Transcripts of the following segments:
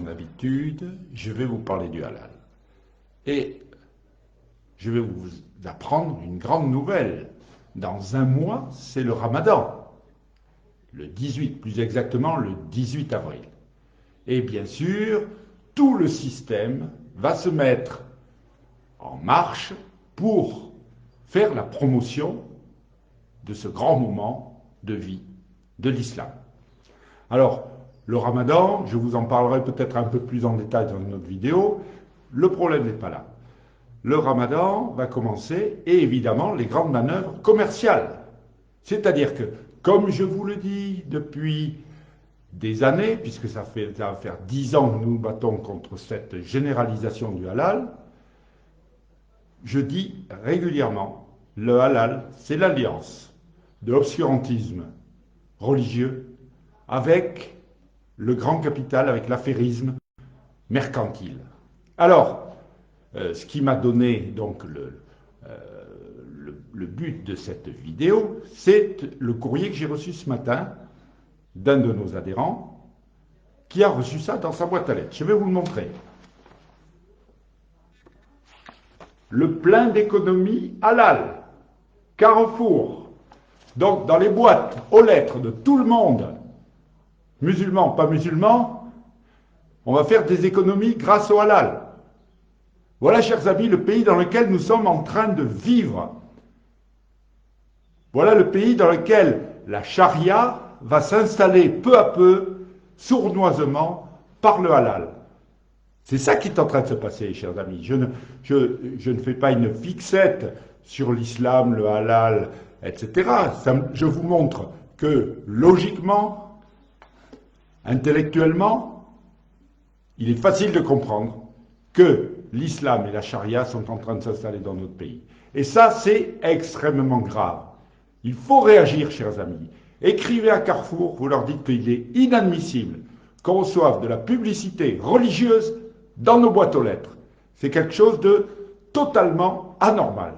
d'habitude, je vais vous parler du halal. Et je vais vous apprendre une grande nouvelle. Dans un mois, c'est le Ramadan. Le 18, plus exactement le 18 avril. Et bien sûr, tout le système va se mettre en marche pour faire la promotion de ce grand moment de vie de l'islam. Alors, le Ramadan, je vous en parlerai peut-être un peu plus en détail dans une autre vidéo. Le problème n'est pas là. Le Ramadan va commencer et évidemment les grandes manœuvres commerciales. C'est-à-dire que, comme je vous le dis depuis des années, puisque ça va faire 10 ans que nous nous battons contre cette généralisation du halal, je dis régulièrement, le halal, c'est l'alliance de l'obscurantisme religieux avec le grand capital, avec l'affairisme mercantile. Alors, ce qui m'a donné donc le but de cette vidéo, c'est le courrier que j'ai reçu ce matin d'un de nos adhérents qui a reçu ça dans sa boîte à lettres. Je vais vous le montrer. Le plein d'économie halal, Carrefour. Donc dans les boîtes aux lettres de tout le monde, musulmans, pas musulmans, on va faire des économies grâce au halal. Voilà, chers amis, le pays dans lequel nous sommes en train de vivre. Voilà le pays dans lequel la charia va s'installer peu à peu, sournoisement, par le halal. C'est ça qui est en train de se passer, chers amis. Je ne fais pas une fixette sur l'islam, le halal, etc. Je vous montre que, logiquement, intellectuellement, il est facile de comprendre que l'islam et la charia sont en train de s'installer dans notre pays. Et ça, c'est extrêmement grave. Il faut réagir, chers amis. Écrivez à Carrefour, vous leur dites qu'il est inadmissible qu'on reçoive de la publicité religieuse dans nos boîtes aux lettres. C'est quelque chose de totalement anormal.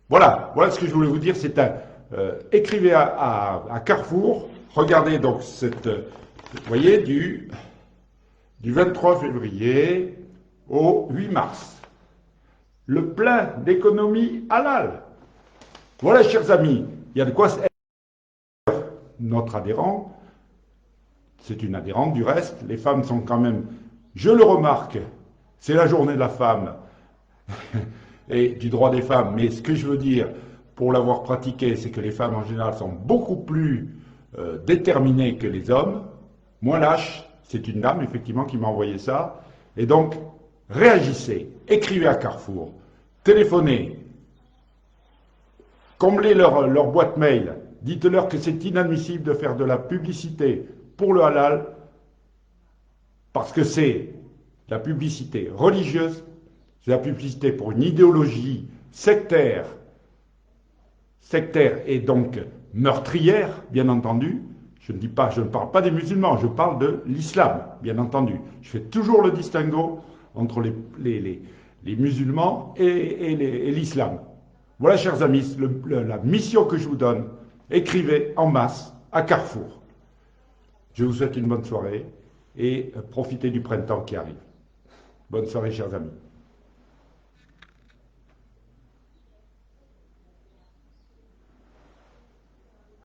Voilà ce que je voulais vous dire. Écrivez à Carrefour. Regardez donc vous voyez, du 23 février au 8 mars. Le plein d'économie halal. Voilà, chers amis, il y a de quoi notre adhérent, c'est une adhérente du reste, les femmes sont quand même, je le remarque, c'est la journée de la femme et du droit des femmes, mais ce que je veux dire, pour l'avoir pratiqué, c'est que les femmes en général sont beaucoup plus déterminées que les hommes, moins lâches. C'est une dame, effectivement, qui m'a envoyé ça. Et donc, réagissez, écrivez à Carrefour, téléphonez, comblez leur boîte mail, dites-leur que c'est inadmissible de faire de la publicité pour le halal, parce que c'est la publicité religieuse, c'est la publicité pour une idéologie sectaire et donc meurtrière, bien entendu. Je ne parle pas des musulmans, je parle de l'islam, bien entendu. Je fais toujours le distinguo entre les musulmans et l'islam. Voilà, chers amis, la mission que je vous donne. Écrivez en masse à Carrefour. Je vous souhaite une bonne soirée et profitez du printemps qui arrive. Bonne soirée, chers amis.